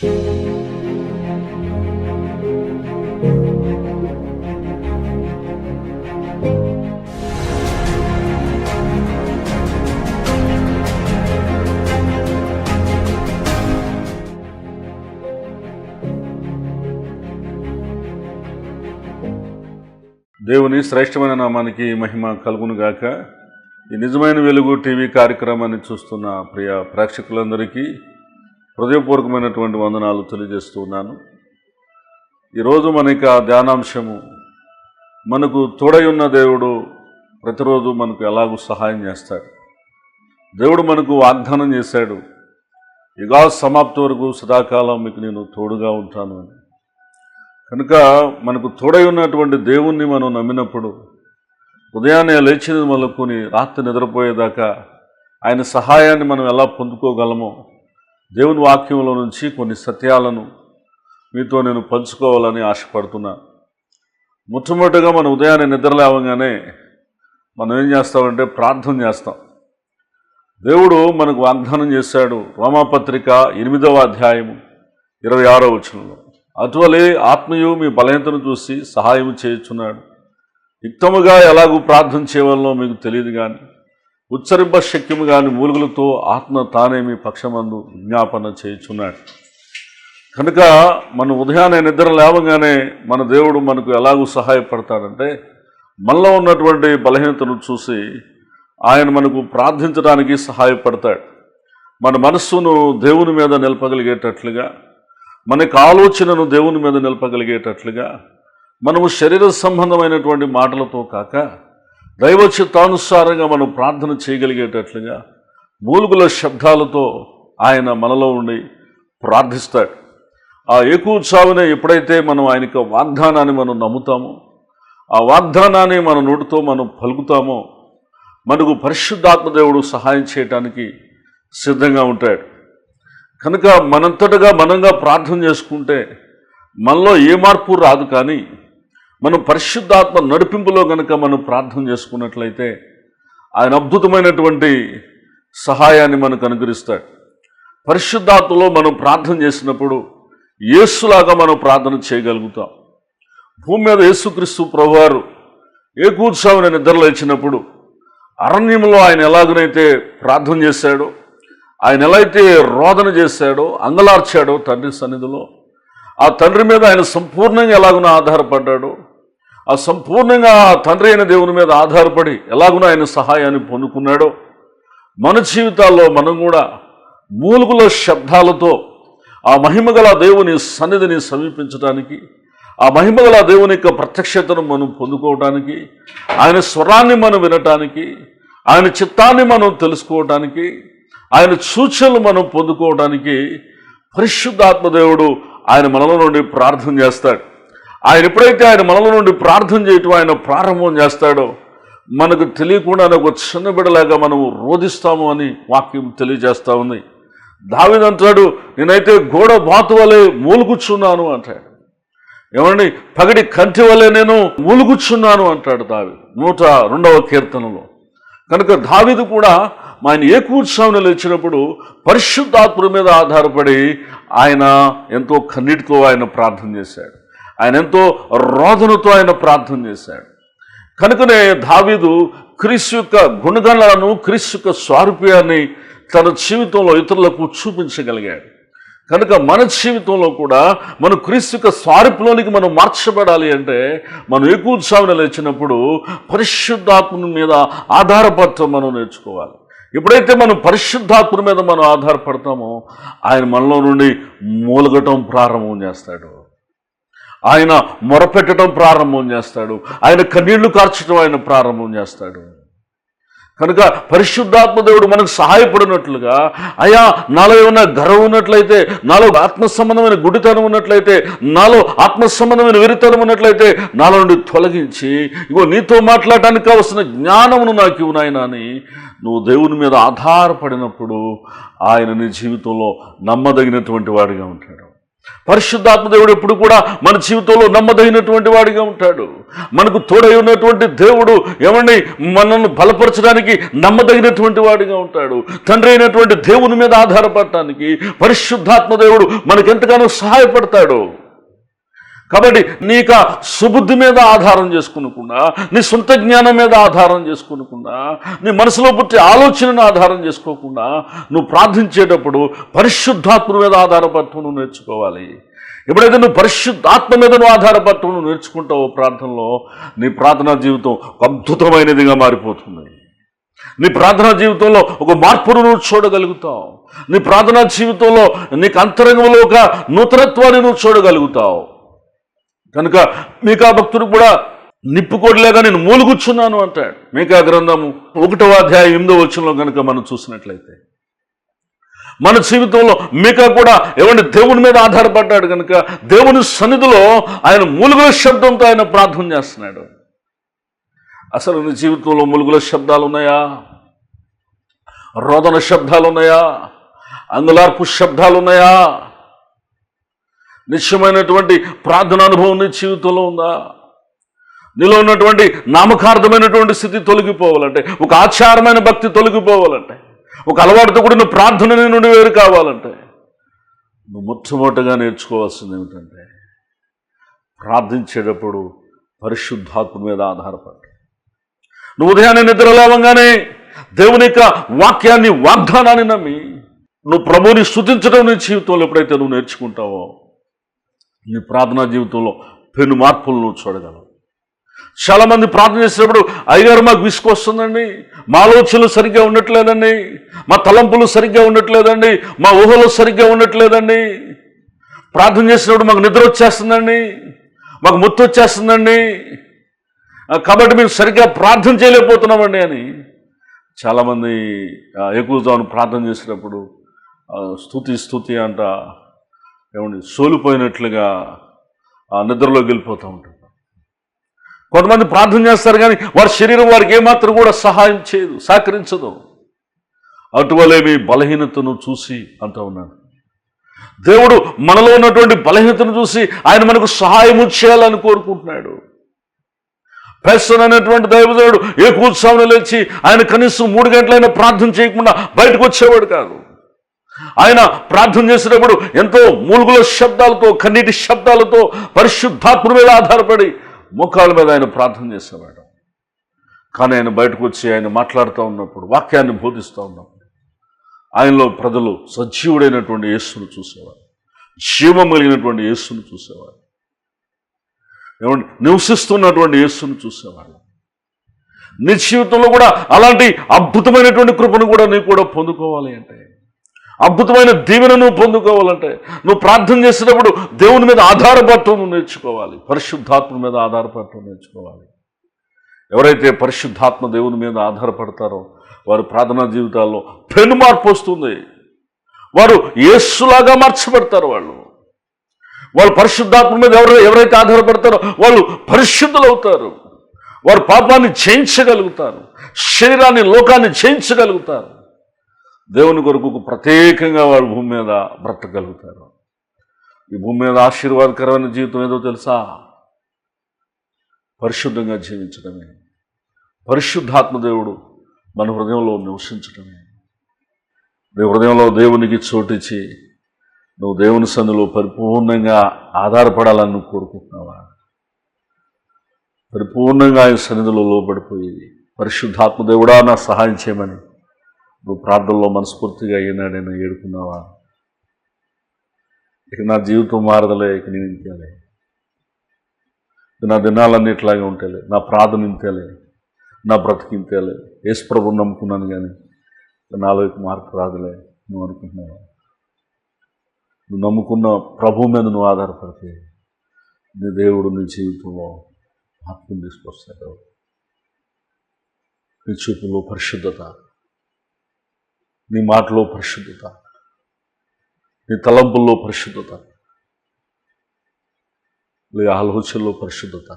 దేవుని శ్రేష్టమైన నామానికి మహిమ కలుగును గాక. ఈ నిజమైన వెలుగు టీవీ కార్యక్రమాన్ని చూస్తున్న ప్రియ ప్రేక్షకులందరికీ హృదయపూర్వకమైనటువంటి వందనాలు తెలియజేస్తున్నాను. ఈరోజు మనకి ధ్యానాంశము, మనకు తోడై ఉన్న దేవుడు ప్రతిరోజు మనకు ఎలాగూ సహాయం చేస్తాడు. దేవుడు మనకు వాగ్దానం చేశాడు, యుగా సమాప్తి వరకు సదాకాలం మీకు నేను తోడుగా ఉంటాను అని. కనుక మనకు తోడై ఉన్నటువంటి దేవుణ్ణి మనం నమ్మినప్పుడు ఉదయాన్నే లేచినది మొదలుకొని రాత్రి నిద్రపోయేదాకా ఆయన సహాయాన్ని మనం ఎలా పొందుకోగలమో దేవుని వాక్యంలో నుంచి కొన్ని సత్యాలను మీతో నేను పంచుకోవాలని ఆశపడుతున్నాను. మొట్టమొదటిగా మనం ఉదయాన్నే నిద్రలేవగానే మనం ఏం చేస్తామంటే ప్రార్థన చేస్తాం. దేవుడు మనకు వాగ్దానం చేశాడు, రోమాపత్రిక 8వ అధ్యాయము 26వ వచనంలో, అటువలే ఆత్మయు మీ బలహీనతను చూసి సహాయం చేయుచున్నాడు. యుక్తముగా ఎలాగూ ప్రార్థన చేయవలనో మీకు తెలియదు కానీ ఉచ్చరింప శక్యము కానీ మూలుగులతో ఆత్మ తానే మీ పక్షమందు విజ్ఞాపన చేయుచున్నాడు. కనుక మనం ఉదయాన్నే నిద్ర లేవగానే మన దేవుడు మనకు ఎలాగూ సహాయపడతాడంటే, మనలో ఉన్నటువంటి బలహీనతను చూసి ఆయన మనకు ప్రార్థించడానికి సహాయపడతాడు. మన మనస్సును దేవుని మీద నిలపగలిగేటట్లుగా, మనకు ఆలోచనను దేవుని మీద నిలపగలిగేటట్లుగా, మనము శరీర సంబంధమైనటువంటి మాటలతో కాక దైవ చిత్తానుసారంగా మనం ప్రార్థన చేయగలిగేటట్లుగా మూలుగుల శబ్దాలతో ఆయన మనలో ఉండి ప్రార్థిస్తాడు. ఆ ఏకూత్సాహనే ఎప్పుడైతే మనం ఆయనకు వాగ్దానాన్ని మనం నమ్ముతామో, ఆ వాగ్దానాన్ని మన నోటితో మనం పలుకుతామో, మనకు పరిశుద్ధాత్మ దేవుడు సహాయం చేయటానికి సిద్ధంగా ఉంటాడు. కనుక మనంతటగా మనంగా ప్రార్థన చేసుకుంటే మనలో ఏ మార్పు రాదు. కానీ మనం పరిశుద్ధాత్మ నడిపింపులో కనుక మనం ప్రార్థన చేసుకున్నట్లయితే ఆయన అద్భుతమైనటువంటి సహాయాన్ని మనకు అనుగ్రహిస్తాడు. పరిశుద్ధాత్మలో మనం ప్రార్థన చేసినప్పుడు యేసులాగా మనం ప్రార్థన చేయగలుగుతాం. భూమి మీద యేసుక్రీస్తు ప్రభువారు ఏకూత్సాహం నిద్రలేచినప్పుడు అరణ్యంలో ఆయన ఎలాగనైతే ప్రార్థన చేశాడో, ఆయన ఎలా అయితే రోదన చేశాడో, అంగలార్చాడో తండ్రి సన్నిధిలో, ఆ తండ్రి మీద ఆయన సంపూర్ణంగా ఎలాగున ఆధారపడ్డాడో, ఆ సంపూర్ణంగా ఆ తండ్రి అయిన దేవుని మీద ఆధారపడి ఎలాగున ఆయన సహాయాన్ని పొందుకున్నాడో, మన జీవితాల్లో మనం కూడా మూలుగుల శబ్దాలతో ఆ మహిమగల దేవుని సన్నిధిని సమీపించడానికి, ఆ మహిమగల దేవుని యొక్క ప్రత్యక్షతను మనం పొందుకోవడానికి, ఆయన స్వరాన్ని మనం వినటానికి, ఆయన చిత్తాన్ని మనం తెలుసుకోవటానికి, ఆయన సూచనలు మనం పొందుకోవడానికి పరిశుద్ధాత్మ దేవుడు ఆయన మనలో నుండి ప్రార్థన చేస్తాడు. ఆయన ఎప్పుడైతే ఆయన మనలో నుండి ప్రార్థన చేయటం ఆయన ప్రారంభం చేస్తాడో, మనకు తెలియకుండానే ఒక చిన్న బిడ్డలాగా మనము రోధిస్తాము అని వాక్యం తెలియజేస్తూ ఉంది. దావీదు అంటాడు, నేనైతే గోడ బాతు వలె మూలుగుచ్చున్నాను అంటాడు. ఏమండి, పగడి కంటి వలె నేను మూలుగుచ్చున్నాను అంటాడు దావీదు 102వ కీర్తనలో. కనుక దావీదు కూడా ఆయన ఏకూత్సాహం లేచినప్పుడు పరిశుద్ధాత్మ మీద ఆధారపడి ఆయన ఎంతో కన్నీటితో ఆయన ప్రార్థన చేశాడు. ఆయన ఎంతో రోదనతో ఆయన ప్రార్థన చేశాడు. కనుకనే దావీదు క్రీస్తు యొక్క గుణగణాలను, క్రీస్తు యొక్క స్వారూప్యాన్ని తన జీవితంలో ఇతరులకు చూపించగలిగాడు. కనుక మన జీవితంలో కూడా మనం క్రీస్తు యొక్క స్వారూప్యంలోనికి మనం మార్చబడాలి అంటే మనం ఏకూత్సాహం లేచినప్పుడు పరిశుద్ధాత్మ మీద ఆధారపడటం మనం నేర్చుకోవాలి. ఎప్పుడైతే మనం పరిశుద్ధాత్మ మీద మనం ఆధారపడతామో ఆయన మనలో నుండి మూలగటం ప్రారంభం చేస్తాడు. ఆయన మొరపెట్టడం ప్రారంభం చేస్తాడు. ఆయన కన్నీళ్లు కార్చడం ఆయన ప్రారంభం చేస్తాడు. కనుక పరిశుద్ధాత్మ దేవుడు మనకు సహాయపడినట్లుగా, అయ్యా నాలో ఏమైనా గర్వం ఉన్నట్లయితే, నాలో ఆత్మ సంబంధమైన గుడితనం ఉన్నట్లయితే, నాలో ఆత్మ సంబంధమైన వెరితనం ఉన్నట్లయితే నాలో నుండి తొలగించి, ఇగో నీతో మాట్లాడటానికి కావలసిన జ్ఞానమును నాకు ఇవ్వు నాయనా అని నువ్వు దేవుని మీద ఆధారపడినప్పుడు ఆయన నీ జీవితంలో నమ్మదగినటువంటి వాడిగా ఉంటాడు. పరిశుద్ధాత్మ దేవుడు ఎప్పుడు కూడా మన జీవితంలో నమ్మదగినటువంటి వాడిగా ఉంటాడు. మనకు తోడై ఉన్నటువంటి దేవుడు ఏమండి మనల్ని బలపరచడానికి నమ్మదగినటువంటి వాడిగా ఉంటాడు. తండ్రి అయినటువంటి దేవుని మీద ఆధారపడటానికి పరిశుద్ధాత్మ దేవుడు మనకెంతగానో సహాయపడతాడు. కాబట్టి నీకు సుబుద్ధి మీద ఆధారం చేసుకునకుండా, నీ సొంత జ్ఞానం మీద ఆధారం చేసుకునకుండా, నీ మనసులో పుట్టే ఆలోచనను ఆధారం చేసుకోకుండా నువ్వు ప్రార్థించేటప్పుడు పరిశుద్ధాత్మ మీద ఆధారపడటం నువ్వు నేర్చుకోవాలి. ఎప్పుడైతే నువ్వు పరిశుద్ధాత్మ మీద నువ్వు ఆధారపడటం నువ్వు నేర్చుకుంటావో ప్రార్థనలో నీ ప్రార్థనా జీవితం అద్భుతమైనదిగా మారిపోతుంది. నీ ప్రార్థనా జీవితంలో ఒక మార్పును నువ్వు చూడగలుగుతావు. నీ ప్రార్థనా జీవితంలో నీకు అంతరంగంలో ఒక నూతనత్వాన్ని నువ్వు చూడగలుగుతావు. కనుక మీకా భక్తుడు కూడా నిప్పుకోడలేగా నేను మూలుగుచ్చున్నాను అంటాడు. మీకా గ్రంథము 1వ అధ్యాయం 8వ వచనంలో కనుక మనం చూసినట్లయితే మన జీవితంలో మీకా కూడా ఏమంటే దేవుని మీద ఆధారపడ్డాడు కనుక దేవుని సన్నిధిలో ఆయన మూలుగుల శబ్దంతో ఆయన ప్రార్థన చేస్తున్నాడు. అసలు నీ జీవితంలో మూలుగుల శబ్దాలు ఉన్నాయా? రోదన శబ్దాలు ఉన్నాయా? అంగులార్పు శబ్దాలు ఉన్నాయా? నిశ్చయమైనటువంటి ప్రార్థన అనుభవం నీ జీవితంలో ఉందా? నీలో ఉన్నటువంటి నామకార్థమైనటువంటి స్థితి తొలగిపోవాలంటే, ఒక ఆచారమైన భక్తి తొలగిపోవాలంటే, ఒక అలవాటుతో కూడిన ప్రార్థన నుండి వేరు కావాలంటే నువ్వు మొట్టమొదటిగా నేర్చుకోవాల్సింది ఏమిటంటే ప్రార్థించేటప్పుడు పరిశుద్ధాత్మ మీద ఆధారపడి నువ్వు ఉదయాన్నే నిద్ర లేవగానే దేవుని యొక్క వాక్యాన్ని, వాగ్దానాన్ని నమ్మి నువ్వు ప్రభువుని స్తుతించడం నీ జీవితంలో ఎప్పుడైతే నువ్వు నేర్చుకుంటావో నీ ప్రార్థనా జీవితంలో పెను మార్పులు నువ్వు చూడగలవు. చాలామంది ప్రార్థన చేసేటప్పుడు అయ్యగారు మాకు విసుకొస్తుందండి, మా ఆలోచనలు సరిగ్గా ఉండట్లేదండి, మా తలంపులు సరిగ్గా ఉండట్లేదండి, మా ఊహలు సరిగ్గా ఉండట్లేదండి, ప్రార్థన చేసినప్పుడు మాకు నిద్ర వచ్చేస్తుందండి, మాకు ముత్తు వచ్చేస్తుందండి, కాబట్టి మేము సరిగ్గా ప్రార్థన చేయలేకపోతున్నామండి అని చాలామంది ఎక్కువగా ప్రార్థన చేసేటప్పుడు స్తుతి అంట ఏమండి సోలిపోయినట్లుగా నిద్రలోకి వెళ్ళిపోతూ ఉంటారు. కొంతమంది ప్రార్థన చేస్తారు కానీ వారి శరీరం వారికి ఏమాత్రం కూడా సహాయం చేయదు, సహకరించదు. అటువలే మీ బలహీనతను చూసి అంటూ ఉన్నాను. దేవుడు మనలో ఉన్నటువంటి బలహీనతను చూసి ఆయన మనకు సహాయం చేయాలని కోరుకుంటున్నాడు. పెర్సన్ అనేటువంటి దైవజనుడు ఏ కూర్చోని లేచి ఆయన కనీసం 3 గంటలైనా ప్రార్థన చేయకుండా బయటకు వచ్చేవాడు కాదు. ఆయన ప్రార్థన చేసేటప్పుడు ఎంతో మూలుగుల శబ్దాలతో, కన్నీటి శబ్దాలతో పరిశుద్ధాత్మ మీద ఆధారపడి మోకాళ్ళ మీద ఆయన ప్రార్థన చేసేవాడు. కానీ ఆయన బయటకు వచ్చి ఆయన మాట్లాడుతూ ఉన్నప్పుడు, వాక్యాన్ని బోధిస్తూ ఉన్నప్పుడు ఆయనలో ప్రజలు సజీవుడైనటువంటి యేసును చూసేవారు, జీవం కలిగినటువంటి యేసును చూసేవారు, ఏమంటే నివసిస్తున్నటువంటి యేసును చూసేవాడు. నీ జీవితంలో కూడా అలాంటి అద్భుతమైనటువంటి కృపను కూడా నీకు కూడా పొందుకోవాలి అంటే, అద్భుతమైన దీవెనను పొందుకోవాలంటే నువ్వు ప్రార్థన చేసేటప్పుడు దేవుని మీద ఆధారపడటం నువ్వు నేర్చుకోవాలి, పరిశుద్ధాత్మ మీద ఆధారపడటం నేర్చుకోవాలి. ఎవరైతే పరిశుద్ధాత్మ దేవుని మీద ఆధారపడతారో వారి ప్రార్థనా జీవితాల్లో పెను మార్పు వస్తుంది. వారు యేసులాగా మార్చబడతారు. వాళ్ళు పరిశుద్ధాత్మ మీద ఎవరైతే ఆధారపడతారో వాళ్ళు పరిశుద్ధులు అవుతారు. వారు పాపాన్ని జయించగలుగుతారు, శరీరాన్ని, లోకాన్ని జయించగలుగుతారు. దేవుని కొరకు ప్రత్యేకంగా వారు భూమి మీద బ్రతకగలుగుతారు. ఈ భూమి మీద ఆశీర్వాదకరమైన జీవితం ఏదో తెలుసా? పరిశుద్ధంగా జీవించడమే. పరిశుద్ధాత్మ దేవుడు మన హృదయంలో నివసించడమే. నీ హృదయంలో దేవునికి చోటిచ్చి నువ్వు దేవుని సన్నిధిలో పరిపూర్ణంగా ఆధారపడాలని నువ్వు కోరుకుంటున్నావా? పరిపూర్ణంగా ఆయన సన్నిధిలో లోబడిపోయి పరిశుద్ధాత్మ దేవుడా నా సహాయం చేయమని నువ్వు ప్రార్థనలో మనస్ఫూర్తిగా ఏనాడైనా ఏడుకున్నావా? ఇక నా జీవితం మారదలే, ఇక నేను ఇంతేలే, నా దినాలన్నీ ఇట్లాగే ఉంటాలే, నా ప్రార్థన ఇంతేలే, నా బ్రతికి ఇంతేలే, యేసు ప్రభువుని నమ్ముకున్నాను కానీ నాలో మార్పు రాదులే నువ్వు అనుకుంటున్నావా? నువ్వు నమ్ముకున్న ప్రభువు మీద నువ్వు ఆధారపడితే నీ దేవుడు నీ జీవితంలో మార్పుని తీసుకొస్తాడు. నీ చూపులో పరిశుద్ధత, నీ మాటలో పరిశుద్ధత, నీ తలంపుల్లో పరిశుద్ధత, నీ ఆలోచనలో పరిశుద్ధత,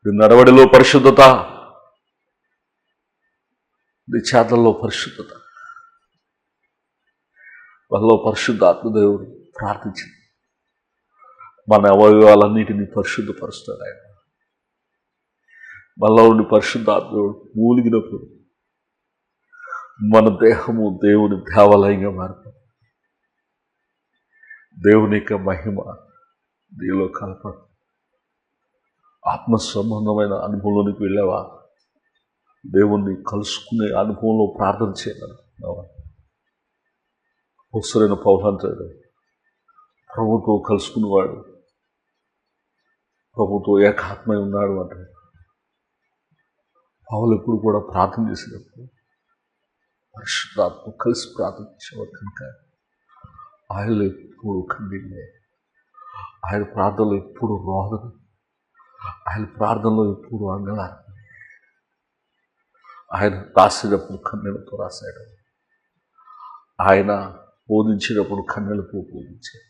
నీ నడవడిలో పరిశుద్ధత, నీ చేతల్లో పరిశుద్ధత, వాళ్ళలో పరిశుద్ధ ఆత్మదేవుడు ప్రార్థించింది. మన అవయవాలన్నిటినీ పరిశుద్ధపరుస్తాడు ఆయన. మనలో ఉండి పరిశుద్ధాత్ముడు మూలిగినప్పుడు మన దేహము దేవుని దేవాలయంగా మారుతుంది. దేవుని యొక్క మహిమ దీనిలో కలపడు. ఆత్మ సంబంధమైన అనుభవంలోనికి వెళ్ళావా? దేవుణ్ణి కలుసుకునే అనుభవంలో ప్రార్థన చేయగలవా? అవసరమైన పౌలంటాడు, ప్రభుతో కలుసుకునేవాడు ప్రభుతో ఏకాత్మై ఉన్నాడు అంటాడు. పౌలు ఎప్పుడు కూడా ప్రార్థన చేసినప్పుడు పరిశుద్ధాత్మ కలిసి ప్రార్థించేవాడు కనుక ఆయన ఎప్పుడు కన్నీళ్ళే, ఆయన ప్రార్థనలో ఎప్పుడు రోదన, ఆయన ప్రార్థనలో ఎప్పుడు అంగలారు. ఆయన రాసేటప్పుడు కన్నీళ్ళతో రాశాడు, ఆయన బోధించేటప్పుడు కన్నీళ్ళతో బోధించాడు,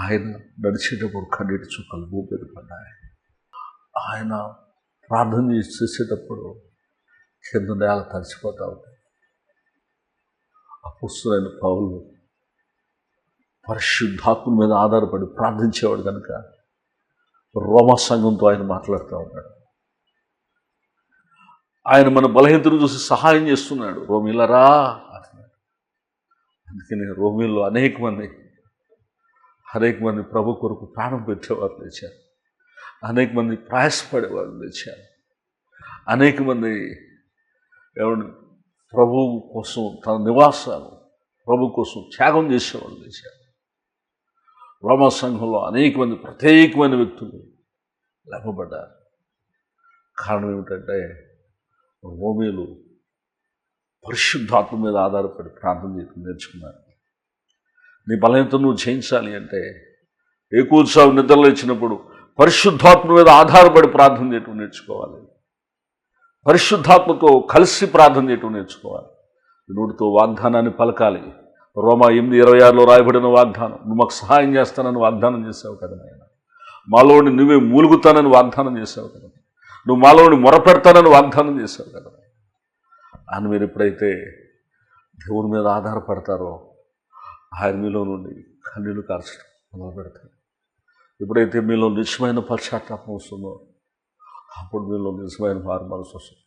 ఆయన నడిచేటప్పుడు కన్నీటి చుక్కలు భూపేరు పడ్డాయి, ఆయన ప్రార్థన చేసేటప్పుడు కింద నేల తడిచిపోతూ ఉంటాయి. అపొస్తలుడైన పౌలు పరిశుద్ధాత్మ మీద ఆధారపడి ప్రార్థించేవాడు కనుక రోమా సంఘంతో ఆయన మాట్లాడుతూ ఉన్నాడు. ఆయన మన బలహీనతను చూసి సహాయం చేస్తున్నాడు. రోమీలరా అంటున్నాడు. అందుకని రోమీల్లో అనేక మంది ప్రభు కొరకు ప్రాణం పెట్టేవారు లేచారు, అనేక మంది ప్రయాసపడేవాళ్ళు లేచారు, అనేక మంది ప్రభు కోసం తన నివాసాలు ప్రభు కోసం త్యాగం చేసేవాళ్ళు లేచారు. రోమా సంఘంలో అనేక మంది ప్రత్యేకమైన వ్యక్తులు లేపబడ్డారు. కారణం ఏమిటంటే రోమీలు పరిశుద్ధాత్మ మీద ఆధారపడి ప్రార్థన చేయడం నేర్చుకున్నారు. నీ బలహీనత నువ్వు జయించాలి అంటే ఏకోత్సవం నిద్రలో ఇచ్చినప్పుడు పరిశుద్ధాత్మ మీద ఆధారపడి ప్రార్థన చేయటం నేర్చుకోవాలి. పరిశుద్ధాత్మతో కలిసి ప్రార్థన చేయటం నేర్చుకోవాలి. నోటితో వాగ్దానాన్ని పలకాలి. రోమా 8:26 రాయబడిన వాగ్దానం, నువ్వు మాకు సహాయం చేస్తానని వాగ్దానం చేసావు కదా నాయన, మాలోని నువ్వే మూలుగుతానని వాగ్దానం చేసావు కదా, నువ్వు మాలోని మొరపెడతానని వాగ్దానం చేసావు కదా అని మీరు ఎప్పుడైతే దేవుని మీద ఆధారపడతారో ఆయన మీలో నుండి కన్నీళ్లు కార్చడం మొదలు పెడతారు. ఎప్పుడైతే మీలో నిజమైన పశ్చాత్తాపం వస్తుందో అప్పుడు మీలో నిజమైన మారుమనసు వస్తుంది.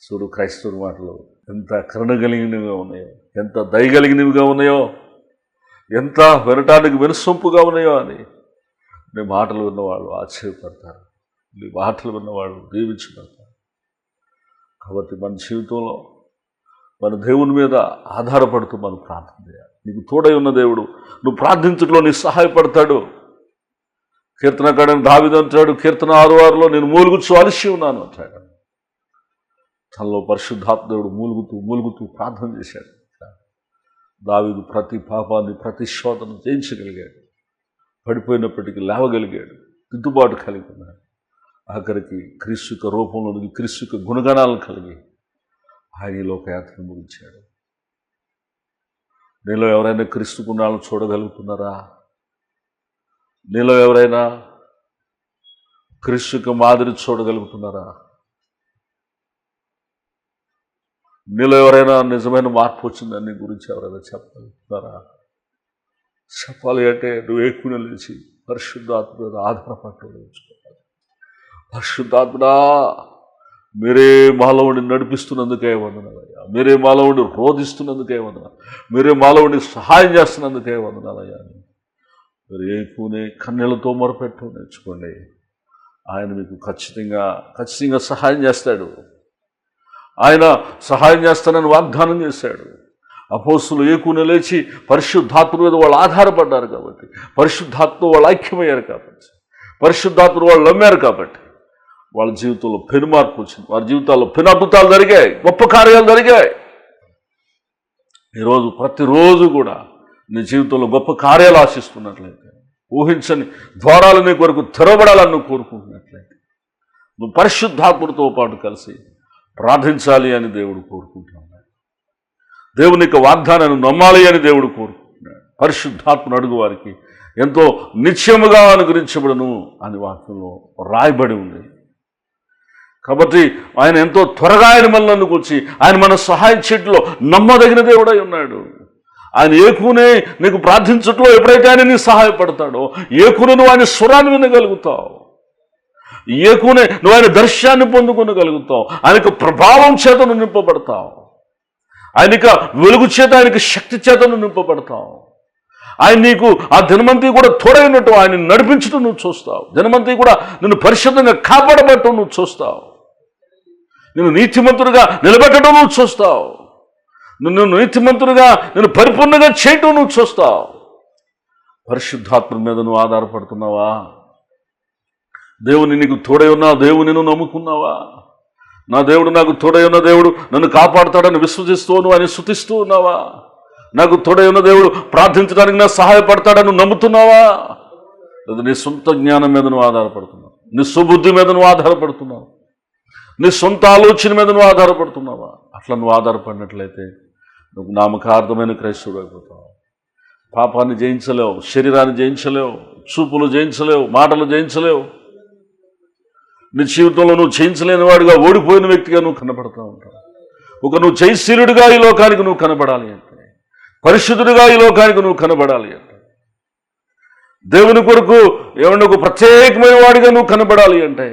చూడు, క్రైస్తవుని మాటలు ఎంత కరుణ కలిగినవిగా ఉన్నాయో, ఎంత దయగలిగినవిగా ఉన్నాయో, ఎంత వినటానికి వినసొంపుగా ఉన్నాయో అని నీ మాటలు విన్నవాళ్ళు ఆశ్చర్యపడతారు, నీ మాటలు విన్నవాళ్ళు దీవించబడతారు. కాబట్టి మన జీవితంలో మన దేవుని మీద ఆధారపడుతూ మనం ప్రార్థన చేయాలి. నీకు తోడై ఉన్న దేవుడు నువ్వు ప్రార్థించడంలో నీకు సహాయపడతాడు. కీర్తనకాడని దావీదు అంటాడు, కీర్తన 6:6లో నేను మూలుగుచు అలసి ఉన్నాను అంటాడు. తనలో పరిశుద్ధాత్మ దేవుడు మూలుగుతూ ప్రార్థన చేశాడు. దావీదు ప్రతి పాపాన్ని ప్రతి శోధను జయించగలిగాడు, పడిపోయినప్పటికీ లేవగలిగాడు, దిద్దుబాటు కలిగి ఉన్నాడు. ఆఖరికి క్రీస్తు రూపంలోనికి క్రీస్తు గుణగణాలను కలిగి ఆయన ఈ లోకయాత్రను ముగించాడు. నీలో ఎవరైనా క్రీస్తు గుణాలను చూడగలుగుతున్నారా? నీలో ఎవరైనా క్రీస్తు మాదిరి చూడగలుగుతున్నారా? నీలో ఎవరైనా నిజమైన మార్పు వచ్చిందని నీ గురించి ఎవరైనా చెప్పగలుగుతున్నారా? చెప్పాలి అంటే నువ్వు ఎక్కువ లేచి పరిశుద్ధాత్మ మీద ఆధారపడటం నేర్చుకోవాలి. పరిశుద్ధాత్మడా, మీరే మాలో ఉండి నడిపిస్తున్నందుకే వందనాలయ్యా, మీరే మాలో ఉండి రోధిస్తున్నందుకే వందనాలు, మీరే మాలో ఉండి సహాయం చేస్తున్నందుకే వందనాలయ్యా. మీరు ఎక్కువనే కన్నీళ్లతో మొరపెట్టడం నేర్చుకోండి. ఆయన మీకు ఖచ్చితంగా సహాయం చేస్తాడు. ఆయన సహాయం చేస్తానని వాగ్దానం చేశాడు. అపోస్తులు ఏకునే లేచి పరిశుద్ధాత్మ మీద వాళ్ళు ఆధారపడ్డారు కాబట్టి, పరిశుద్ధాత్మ వాళ్ళు ఐక్యమయ్యారు కాబట్టి, పరిశుద్ధాత్మ వాళ్ళు నమ్మారు కాబట్టి వాళ్ళ జీవితంలో పెను మార్పు వచ్చింది. వారి జీవితాల్లో పెను అద్భుతాలు జరిగాయి, గొప్ప కార్యాలు జరిగాయి. ఈరోజు ప్రతిరోజు కూడా నీ జీవితంలో గొప్ప కార్యాలు ఆశిస్తున్నట్లయితే, ఊహించని ద్వారాలు నీ కొరకు తెరవబడాలని నువ్వు కోరుకుంటున్నట్లయితే, నువ్వు పరిశుద్ధాత్మతో పాటు కలిసి ప్రార్థించాలి అని దేవుడు కోరుకుంటున్నాడు. దేవుని యొక్క వాగ్దానాన్ని నమ్మాలి అని దేవుడు కోరుకుంటున్నాడు. పరిశుద్ధాత్మను అడుగు వారికి ఎంతో నిత్యముగా అనుగ్రహించబడును అని వాక్యంలో రాయబడి ఉంది. కాబట్టి ఆయన ఎంతో త్వరగా ఆయన మనల్ని వచ్చి ఆయన మన సహాయం చేయడంలో నమ్మదగిన దేవుడై ఉన్నాడు. ఆయన ఏకునే నీకు ప్రార్థించట్లో ఎప్పుడైతే ఆయన నీ సహాయపడతాడో ఏకునే నువ్వు ఆయన స్వరాన్ని వినగలుగుతావు, ఏకునే నువ్వు ఆయన దర్శనాన్ని పొందుకొనగలుగుతావు, ఆయనకు ప్రభావం చేత నువ్వు నింపబడతావు, ఆయనక వెలుగు చేత ఆయనకి శక్తి చేత నువ్వు నింపబడతావు. ఆయన నీకు ఆ దినమంతి కూడా తోడైనట్టు ఆయన నడిపించడం నువ్వు చూస్తావు, దినమంతి కూడా నిన్ను పరిశుద్ధంగా కాపాడబట్టడం నువ్వు చూస్తావు, నిన్ను నీతిమంతుడిగా నిలబెట్టడం నువ్వు చూస్తావు, నిన్ను నీతిమంతుడిగా నిన్ను పరిపూర్ణంగా చేయటం నువ్వు చూస్తావు. పరిశుద్ధాత్మ మీద నువ్వు ఆధారపడుతున్నావా? దేవుని నీకు తోడై ఉన్నా దేవుని నువ్వు నమ్ముకున్నావా? నా దేవుడు నాకు తోడై ఉన్న దేవుడు నన్ను కాపాడుతాడని విశ్వసిస్తూ నువ్వు ఆయన స్తుతిస్తూ ఉన్నావా? నాకు తోడై ఉన్న దేవుడు ప్రార్థించడానికి నా సహాయపడతాడని నువ్వు నమ్ముతున్నావా? లేదా నీ సొంత జ్ఞానం మీద నువ్వు ఆధారపడుతున్నావు, నీ సుబుద్ధి మీద నువ్వు ఆధారపడుతున్నావు, నీ సొంత ఆలోచన మీద నువ్వు ఆధారపడుతున్నావా? అట్లా నువ్వు ఆధారపడినట్లయితే నువ్వు నామకార్థమైన క్రైస్తవుడు అయిపోతావు. పాపాన్ని జయించలేవు, శరీరాన్ని జయించలేవు, చూపులు జయించలేవు, మాటలు జయించలేవు. నీ జీవితంలో నువ్వు జయించలేని వాడిగా ఓడిపోయిన వ్యక్తిగా నువ్వు కనపడుతూ ఉంటావు. నువ్వు జయశీలుడిగా ఈ లోకానికి నువ్వు కనబడాలి అంటే, పరిశుద్ధుడిగా ఈ లోకానికి నువ్వు కనబడాలి అంటే, దేవుని కొరకు ఏమన్నా ఒక ప్రత్యేకమైన వాడిగా నువ్వు కనబడాలి అంటే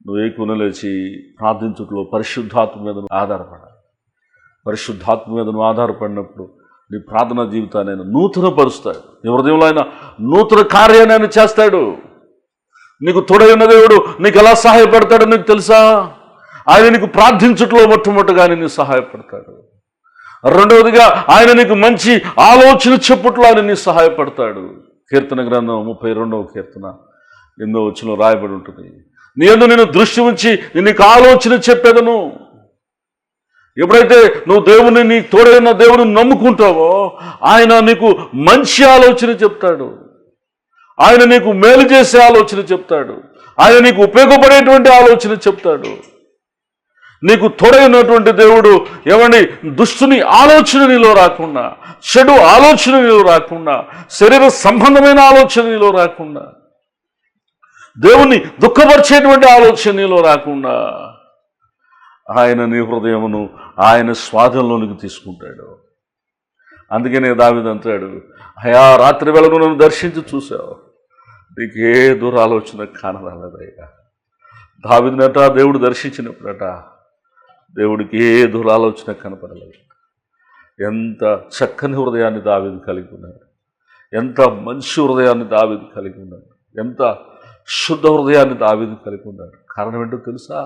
నువ్వు ఏకున లేచి ప్రార్థించుట్లో పరిశుద్ధాత్మ మీద ఆధారపడాలి. పరిశుద్ధాత్మ మీద నువ్వు ఆధారపడినప్పుడు నీ ప్రార్థనా జీవితాన్ని ఆయన నూతన పరుస్తాడు, నీ హృదయంలో ఆయన నూతన కార్యాన్ని ఆయన చేస్తాడు. నీకు తోడైన దేవుడు నీకు ఎలా సహాయపడతాడో నీకు తెలుసా? ఆయన నీకు ప్రార్థించుట్లో మొట్టమొదటిగా ఆయన నీకు సహాయపడతాడు. రెండవదిగా ఆయన నీకు మంచి ఆలోచన చెప్పుట్లో ఆయన నీకు సహాయపడతాడు. కీర్తన గ్రంథం 32వ కీర్తన 8వ వచనంలో రాయబడి ఉంటుంది, నీ యందు నేను దృష్టి ఉంచి నీకు ఆలోచన చెప్పేదను. ఎప్పుడైతే నువ్వు దేవుని నీ తోడైన దేవుని నమ్ముకుంటావో ఆయన నీకు మంచి ఆలోచన చెప్తాడు, ఆయన నీకు మేలు చేసే ఆలోచన చెప్తాడు, ఆయన నీకు ఉపయోగపడేటువంటి ఆలోచన చెప్తాడు. నీకు తోడైనటువంటి దేవుడు ఏమండి దుష్టుని ఆలోచన నీలో రాకుండా, చెడు ఆలోచన నీలో రాకుండా, శరీర సంబంధమైన ఆలోచన నీలో రాకుండా, దేవుణ్ణి దుఃఖపరిచేటువంటి ఆలోచన నీలో రాకుండా ఆయన నీ హృదయమును ఆయన స్వాధీనంలోనికి తీసుకుంటాడు. అందుకనే దావీదు అంటాడు, అయ్యా రాత్రి వేళను నన్ను దర్శించి చూసావు, నీకు ఏ దురాలోచన కానరాలేదయ్యా. దావీదునట దేవుడు దర్శించినప్పుడట దేవుడికి ఏ దురాలోచన కనపడలేదు. ఎంత చక్కని హృదయాన్ని దావీదు కలిగి ఉన్నాడు, ఎంత మంచి హృదయాన్ని దావీదు కలిగి ఉన్నాడు, ఎంత శుద్ధ హృదయాన్ని దావీదు కలిగి ఉన్నాడు. కారణం ఏంటో తెలుసా?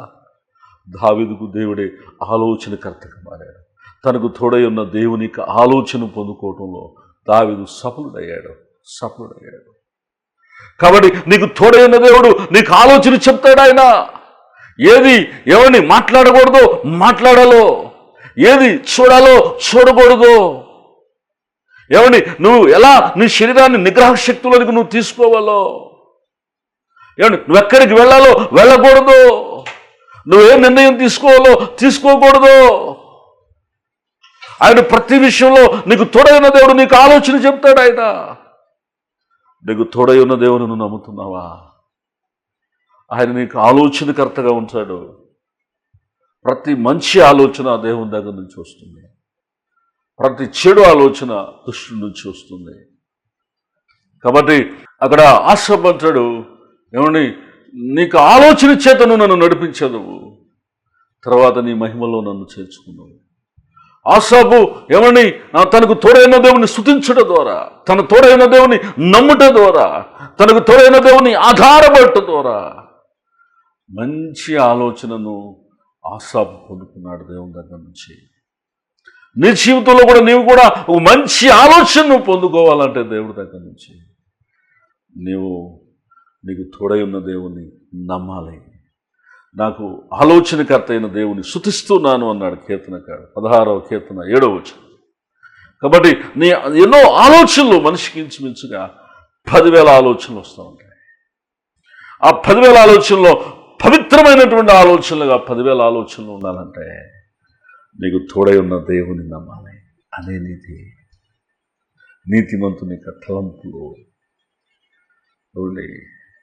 దావీదుకు దేవుడే ఆలోచనకర్తగా మారాడు. తనకు తోడై ఉన్న దేవుని ఆలోచన పొందుకోవటంలో దావీదు సఫలుడయ్యాడు. కాబట్టి నీకు తోడై ఉన్న దేవుడు నీకు ఆలోచన చెప్తాడు. ఆయన ఏది ఎవరిని మాట్లాడకూడదో మాట్లాడాలో, ఏది చూడాలో చూడకూడదో, ఎవరిని నువ్వు ఎలా నీ శరీరాన్ని నిగ్రహ శక్తులకు నువ్వు తీసుకోవాలో, ఏమండి నువ్వు ఎక్కడికి వెళ్ళాలో వెళ్ళకూడదు, నువ్వే నిర్ణయం తీసుకోవాలో తీసుకోకూడదు, ఆయన ప్రతి విషయంలో నీకు తోడైన దేవుడు నీకు ఆలోచన చెప్తాడు. ఆయన నీకు తోడై ఉన్న దేవుని నువ్వు నమ్ముతున్నావా? ఆయన నీకు ఆలోచనకర్తగా ఉంచాడు. ప్రతి మంచి ఆలోచన దేవుని దగ్గర నుంచి వస్తుంది, ప్రతి చెడు ఆలోచన దుష్టుడి నుంచి వస్తుంది. కాబట్టి అక్కడ ఆసాబు అంటాడు, ఏమండి నీకు ఆలోచన చేతను నన్ను నడిపించదు, తర్వాత నీ మహిమలో నన్ను చేర్చుకున్నావు. ఆసాబు ఏమని తనకు తోడైన దేవుని స్తుతించడం ద్వారా, తన తోడైన దేవుని నమ్ముట ద్వారా, తనకు తోడైన దేవుని ఆధారపడటం ద్వారా మంచి ఆలోచనను ఆసాబు పొందుకున్నాడు దేవుని దగ్గర నుంచి. నీ జీవితంలో కూడా నీవు కూడా ఒక మంచి ఆలోచనను పొందుకోవాలంటే దేవుడి దగ్గర నుంచి నీకు తోడై ఉన్న దేవుని నమ్మాలి. నాకు ఆలోచనకర్త అయిన దేవుని స్తుతిస్తున్నాను అన్నాడు కీర్తనకాడు 16వ కీర్తన 7వ వచనం. కాబట్టి నీ ఎన్నో ఆలోచనలు మనిషికి ఇంచుమించుగా 10,000 ఆలోచనలు వస్తూ ఉంటాయి. ఆ 10,000 ఆలోచనలో పవిత్రమైనటువంటి ఆలోచనలుగా 10,000 ఆలోచనలు ఉండాలంటే నీకు తోడై ఉన్న దేవుని నమ్మాలి. అదే నీతిమంతుని యొక్క తలంపులు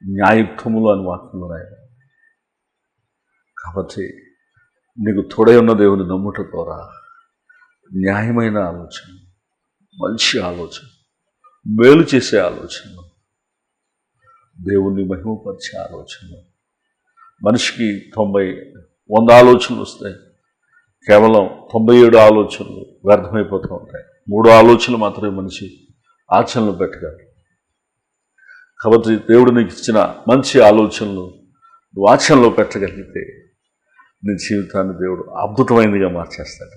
న్యాయయుక్తములు అని వాక్యంలో రాయాలి. కాబట్టి నీకు తోడై ఉన్న దేవుని నమ్ముట ద్వారా న్యాయమైన ఆలోచన, మంచి ఆలోచన, మేలు చేసే ఆలోచన, దేవుణ్ణి మహిమపరిచే ఆలోచన. మనిషికి 100 ఆలోచనలు వస్తాయి, కేవలం 97 ఆలోచనలు వ్యర్థమైపోతూ ఉంటాయి. 3 ఆలోచనలు మాత్రమే మనిషి ఆచరణలో పెట్టగలరు. కాబట్టి దేవుడు నీకు ఇచ్చిన మంచి ఆలోచనలు నువ్వు ఆచరణలో పెట్టగలిగితే నీ జీవితాన్ని దేవుడు అద్భుతమైనదిగా మార్చేస్తాడు.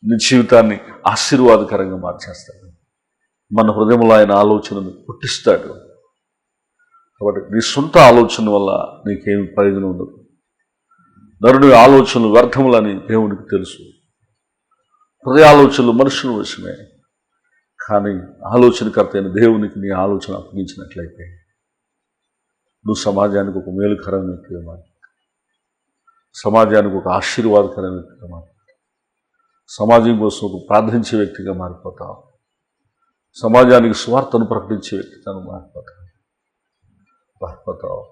నీ జీవితాన్ని ఆశీర్వాదకరంగా మార్చేస్తాడు. మన హృదయంలో ఆయన ఆలోచనను పుట్టిస్తాడు. కాబట్టి నీ సొంత ఆలోచన వల్ల నీకేమి ప్రయోజనం ఉండదు. నరుని ఆలోచనలు వ్యర్థములని దేవునికి తెలుసు. హృదయ ఆలోచనలు మనుషుల వశమే, కానీ ఆలోచనకర్త అయిన దేవునికి నీ ఆలోచన అప్పగించినట్లయితే నువ్వు సమాజానికి ఒక మేలుకరమైన వ్యక్తిగా మారి, సమాజానికి ఒక ఆశీర్వాదకరమైన వ్యక్తిగా మారి, సమాజం కోసం ఒక ప్రార్థించే వ్యక్తిగా మారిపోతావు. సమాజానికి స్వార్థను ప్రకటించే వ్యక్తిగా మారిపోతావు.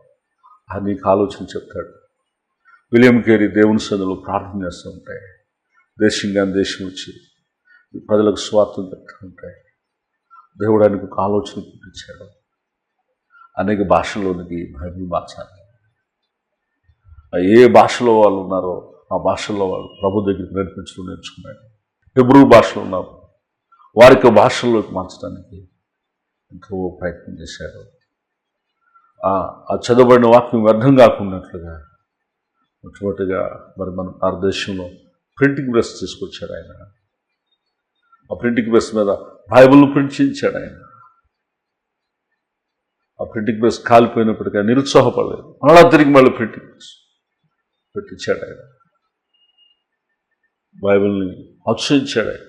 అది నీకు ఆలోచన చెప్తాడు. విలియం కేరీ దేవుని సన్నిధిలో ప్రార్థన చేస్తూ ఉంటాయి. దేశం కానీ దేశం వచ్చి ప్రజలకు స్వార్థం చెప్తూ ఉంటాయి. దేవుడు ఆయనకు ఒక ఆలోచన పుట్టించాడు. అనేక భాషల్లోనికి బైబిల్ మార్చాలి. ఏ భాషలో వాళ్ళు ఉన్నారో ఆ భాషల్లో వాళ్ళు ప్రభు దగ్గరికి నడిపించడం నేర్చుకున్నాడు. హెబ్రూ భాషలో ఉన్నారు, వారికి భాషల్లోకి మార్చడానికి ఎంతో ప్రయత్నం చేశాడు. ఆ చదవబడిన వాక్యం వ్యర్థం కాకున్నట్లుగా మొట్టమొదటిగా మరి మన భారతదేశంలో ప్రింటింగ్ ప్రెస్ తీసుకొచ్చాడు ఆయన. ఆ ప్రింటింగ్ ప్రెస్ మీద బైబిల్ ప్రింట్ చేయించాడు ఆయన. ఆ ప్రింటింగ్ ప్రెస్ కాలిపోయినప్పటికీ నిరుత్సాహపడలేదు. మళ్ళా తిరిగి మళ్ళీ ప్రింటింగ్ ప్రెస్ పెట్టించాడు ఆయన. బైబిల్ని ఆశ్రయించాడు ఆయన.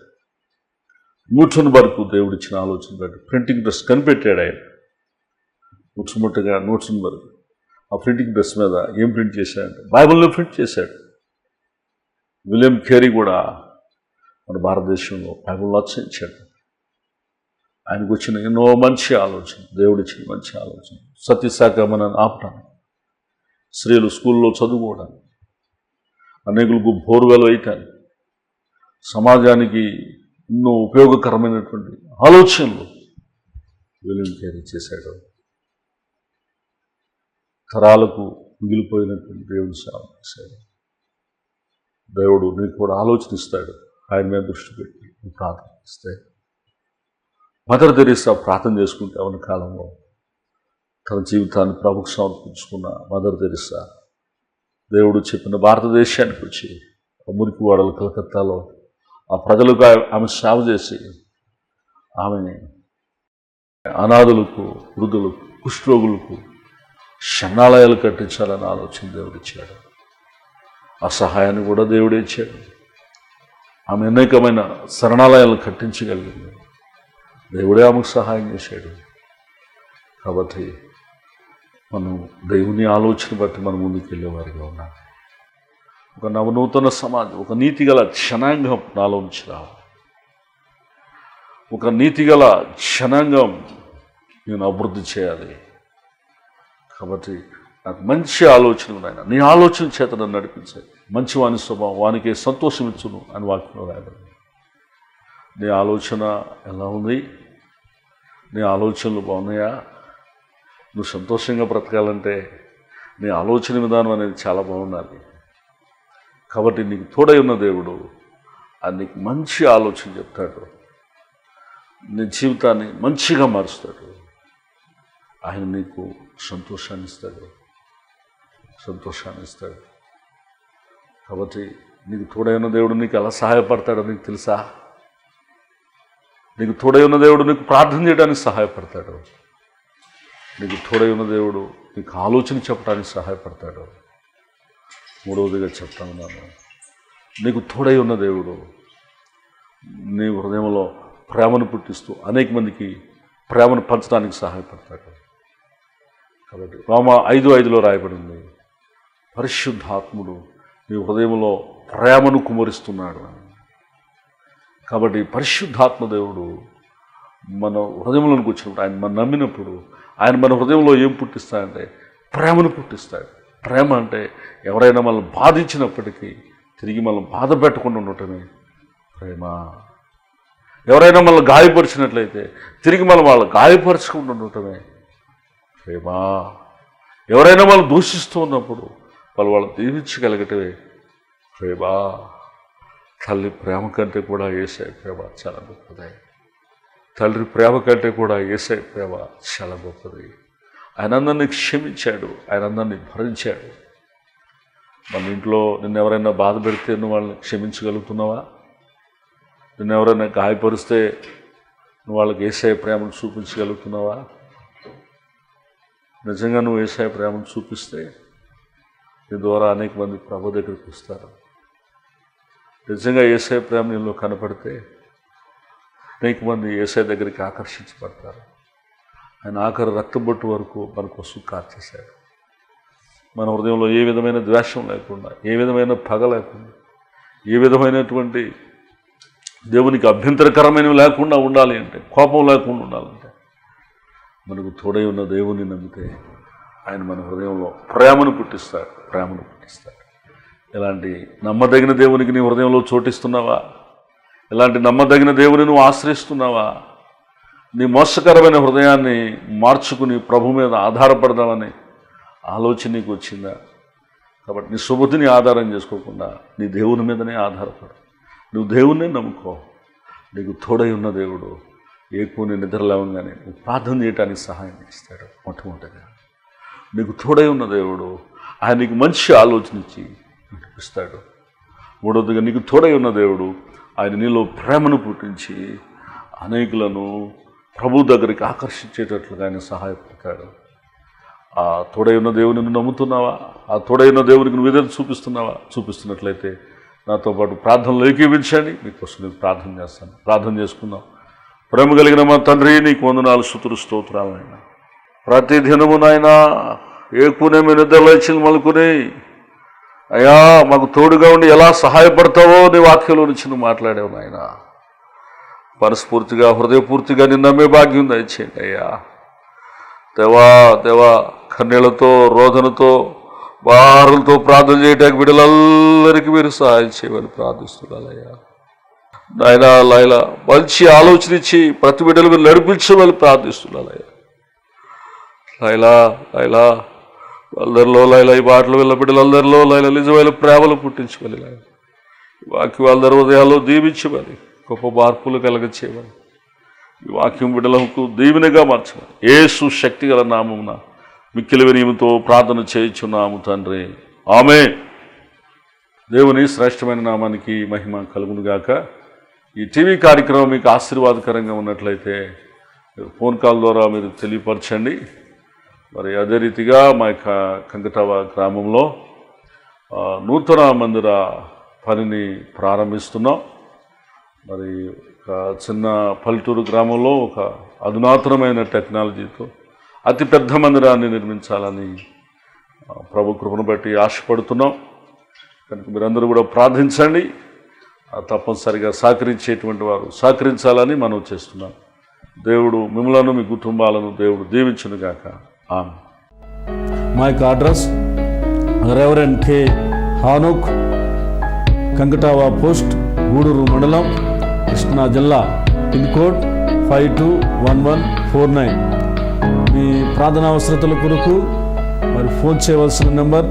న్యూటన్ వరకు దేవుడిచ్చిన ఆలోచన బట్టి ప్రింటింగ్ ప్రెస్ కనిపెట్టాడు ఆయన. మొట్టమొదటిగా న్యూటన్ వరకు ఆ ప్రింటింగ్ ప్రెస్ మీద ఏం ప్రింట్ చేశాడంటే బైబిల్ని ప్రింట్ చేశాడు. విలియం కేరీ కూడా మన భారతదేశంలో బైబిల్ని ఆశ్రయించాడు. ఆయనకు వచ్చిన ఎన్నో మంచి ఆలోచన, దేవుడిచ్చిన మంచి ఆలోచన, సత్యశాఖమని ఆపడానికి, స్త్రీలు స్కూల్లో చదువుకోవడానికి, అనేకులకు బోర్వెల్ వేయటానికి, సమాజానికి ఎన్నో ఉపయోగకరమైనటువంటి ఆలోచనలు విలియం కేరీ చేశాడు. తరాలకు మిగిలిపోయినటువంటి దేవుని సేవ చేశాడు. దేవుడు నీకు కూడా ఆలోచనిస్తాడు. ఆయన మీద దృష్టి పెట్టి నువ్వు ప్రార్థనిస్తే. మదర్ తెరీసా ప్రార్థన చేసుకుంటే ఉన్న కాలంలో తన జీవితాన్ని ప్రభుకు సమర్పించుకున్న మదర్ తెరీసా దేవుడు చెప్పిన భారతదేశానికి వచ్చి మురికివాడలు కలకత్తాలో ఆ ప్రజలకు ఆమె సేవ చేసి ఆమె అనాథులకు, వృద్ధులకు, కుష్ఠరోగులకు శరణాలయాలు కట్టించాలని ఆలోచన దేవుడిచ్చాడు. ఆ సహాయాన్ని కూడా దేవుడే ఇచ్చాడు. ఆమె అనేకమైన శరణాలయాలను కట్టించగలిగింది. దేవుడే ఆమెకు సహాయం చేశాడు. కాబట్టి మనం దేవుని ఆలోచన బట్టి మనం ముందుకు వెళ్ళేవారిగా ఉన్నాం. ఒక నవనూతన సమాజం, ఒక నీతిగల జనాంగం నాలో నుంచి రావాలి. ఒక నీతిగల జనాంగం నేను అభివృద్ధి చేయాలి. కాబట్టి నాకు మంచి ఆలోచన ఉన్నాయన, నీ ఆలోచన చేత నన్ను నడిపించాలి. మంచి వాని స్వభావం వానికి సంతోషం ఇచ్చును అని వాక్యంలో రాయబడింది. నీ ఆలోచన ఎలా ఉంది? నీ ఆలోచనలు బాగున్నాయా? నువ్వు సంతోషంగా బ్రతకాలంటే నీ ఆలోచన విధానం అనేది చాలా బాగుండాలి. కాబట్టి నీకు తోడై ఉన్న దేవుడు అది నీకు మంచి ఆలోచన చెప్తాడు. నీ జీవితాన్ని మంచిగా మారుస్తాడు. ఆయన నీకు సంతోషాన్ని ఇస్తాడు. కాబట్టి నీకు తోడై ఉన్న దేవుడు నీకు ఎలా సహాయపడతాడో నీకు తెలుసా? నీకు తోడై ఉన్న దేవుడు నీకు ప్రార్థన చేయడానికి సహాయపడతాడు. నీకు తోడై ఉన్న దేవుడు నీకు ఆలోచన చెప్పడానికి సహాయపడతాడు. మూడవదిగా చెప్తా ఉన్నాను, నీకు తోడై ఉన్న దేవుడు నీ హృదయంలో ప్రేమను పుట్టిస్తూ అనేక మందికి ప్రేమను పంచడానికి సహాయపడతాడు. కాబట్టి రోమా 5:5 రాయబడింది, పరిశుద్ధాత్ముడు నీ హృదయంలో ప్రేమను కుమరిస్తున్నాడు అని. కాబట్టి పరిశుద్ధాత్మ దేవుడు మన హృదయంలోనికి వచ్చినప్పుడు, ఆయన మనం నమ్మినప్పుడు ఆయన మన హృదయంలో ఏం పుట్టిస్తాడంటే ప్రేమను పుట్టిస్తాడు. ప్రేమ అంటే ఎవరైనా మనల్ని బాధించినప్పటికీ తిరిగి మనం బాధ పెట్టకుండా ఉండటమే ప్రేమ. ఎవరైనా మనల్ని గాయపరిచినట్లయితే తిరిగి మనం వాళ్ళు గాయపరచకుండా ఉండటమే ప్రేమ. ఎవరైనా వాళ్ళు దూషిస్తూ ఉన్నప్పుడు వాళ్ళు దీవించగలగటమే ప్రేమ. తల్లి ప్రేమ కంటే కూడా యేసయ్య ప్రేమ చాలా గొప్పది. తండ్రి ప్రేమ కంటే కూడా యేసయ్య ప్రేమ చాలా గొప్పది. ఆయన అందరినీ క్షమించాడు, ఆయన అందరినీ భరించాడు. మన ఇంట్లో నిన్ను ఎవరైనా బాధ పెడితే నువ్వు వాళ్ళని క్షమించగలుగుతున్నావా? నిన్ను ఎవరైనా గాయపరిస్తే నువ్వు వాళ్ళకి యేసయ్య ప్రేమను చూపించగలుగుతున్నావా? నిజంగా నువ్వు యేసయ్య ప్రేమను చూపిస్తే నీ ద్వారా అనేక మంది ప్రభు దగ్గరికి వస్తారు. నిజంగా యేసయ్య ప్రేమ నీలో కనపడితే అనేక మంది యేసయ్య దగ్గరికి ఆకర్షించబడతారు. ఆయన ఆఖరి రక్తబొట్టు వరకు మన కోసం కార్చేశాడు. మన హృదయంలో ఏ విధమైన ద్వేషం లేకుండా, ఏ విధమైన పగ లేకుండా, ఏ విధమైనటువంటి దేవునికి అభ్యంతరకరమైనవి లేకుండా ఉండాలి అంటే, కోపం లేకుండా ఉండాలంటే మనకు తోడై ఉన్న దేవుని నమ్మితే ఆయన మన హృదయంలో ప్రేమను పుట్టిస్తాడు. ఇలాంటి నమ్మదగిన దేవునికి నీ హృదయంలో చోటిస్తున్నావా? ఇలాంటి నమ్మదగిన దేవుని నువ్వు ఆశ్రయిస్తున్నావా? నీ మోసకరమైన హృదయాన్ని మార్చుకుని ప్రభు మీద ఆధారపడదామని ఆలోచన నీకు వచ్చిందా? కాబట్టి నీ సుబుద్ధిని ఆధారం చేసుకోకుండా నీ దేవుని మీదనే ఆధారపడు. నువ్వు దేవుణ్ణే నమ్ముకో. నీకు తోడై ఉన్న దేవుడు ఏకూని నిద్ర లేవగానే నువ్వు ప్రార్థన చేయడానికి సహాయం చేస్తాడు. మొట్టమొదటిగా నీకు తోడై ఉన్న దేవుడు ఆయన నీకు మంచి ఆలోచన ఇచ్చి నడిపిస్తాడు. మూడవదిగా నీకు తోడై ఉన్న దేవుడు ఆయన నీలో ప్రేమను పుట్టించి అనేకులను ప్రభు దగ్గరికి ఆకర్షించేటట్లుగా ఆయన సహాయపడతాడు. ఆ తోడై ఉన్న దేవుని నువ్వు నమ్ముతున్నావా? ఆ తోడై ఉన్న దేవునికి నువ్వు విధేయత చూపిస్తున్నావా? చూపిస్తున్నట్లయితే నాతో పాటు ప్రార్థనలు ఏకీవించండి. మీకోసం నేను ప్రార్థన చేస్తాను. ప్రార్థన చేసుకుందాం. ప్రేమ కలిగిన మా తండ్రి, నీకు వందనాలు, స్తుతులు, స్తోత్రాలు. నాయన ప్రతి దినము నాయన ఏకునే మీ నిద్రలో ఇచ్చిన మలుకుని అయ్యా మాకు తోడుగా ఉండి ఎలా సహాయపడతావో నీ వాక్యంలో నుంచి నువ్వు మాట్లాడావు నాయన. మనస్ఫూర్తిగా హృదయపూర్తిగా నిన్ను నమ్మే భాగ్యం దయచేయండి అయ్యా. దేవా కన్నీళ్లతో, రోదనతో, భారులతో ప్రార్థన చేయడానికి బిడ్డలందరికీ మీరు సహాయం చేయమని ప్రార్థిస్తున్నానయ్యా. నాయనా మంచి ఆలోచన ఇచ్చి ప్రతి బిడ్డలు మీరు నడిపించమని ప్రార్థిస్తున్నానయ్యా. లైలా వాళ్ళందరిలో ఈ మాటలు వెళ్ళ బిడ్డలందరిలో నిజమైన ప్రేమలు పుట్టించమని ఈ వాక్యం వాళ్ళందరి హృదయాల్లో దీవించమని, గొప్ప మార్పులు కలగచేయమని, ఈ వాక్యం బిడ్డలకు దీవెనగా మార్చమని యేసు శక్తిగల నామమున మిక్కిలి వినయముతో ప్రార్థన చేయుచున్నాము తండ్రి. ఆమేన్. దేవుని శ్రేష్టమైన నామానికి మహిమ కలుగునుగాక. ఈ టీవీ కార్యక్రమం మీకు ఆశీర్వాదకరంగా ఉన్నట్లయితే ఫోన్ కాల్ ద్వారా మీరు తెలియపరచండి. మరి అదే రీతిగా మా యొక్క కంకటావ గ్రామంలో నూతన మందిర పనిని ప్రారంభిస్తున్నాం. మరి ఒక చిన్న పల్లెటూరు గ్రామంలో ఒక అధునాతనమైన టెక్నాలజీతో అతిపెద్ద మందిరాన్ని నిర్మించాలని ప్రభు కృపను బట్టి ఆశపడుతున్నాం. కనుక మీరందరూ కూడా ప్రార్థించండి. తప్పనిసరిగా సహకరించేటువంటి వారు సహకరించాలని మనం చేస్తున్నాం. దేవుడు మిమ్మలను, మీ కుటుంబాలను దేవుడు దీవించునుగాక. ఆమెన్. మా యొక్క address reverend K Hanok, Kankatava post, Guduru మండలం, కృష్ణా జిల్లా, పిన్ కోడ్ 521149. మీ ప్రార్థన అవసరతల కొరకు మరి ఫోన్ చేయవలసిన నెంబర్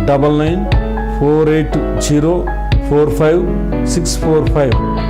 9948045645.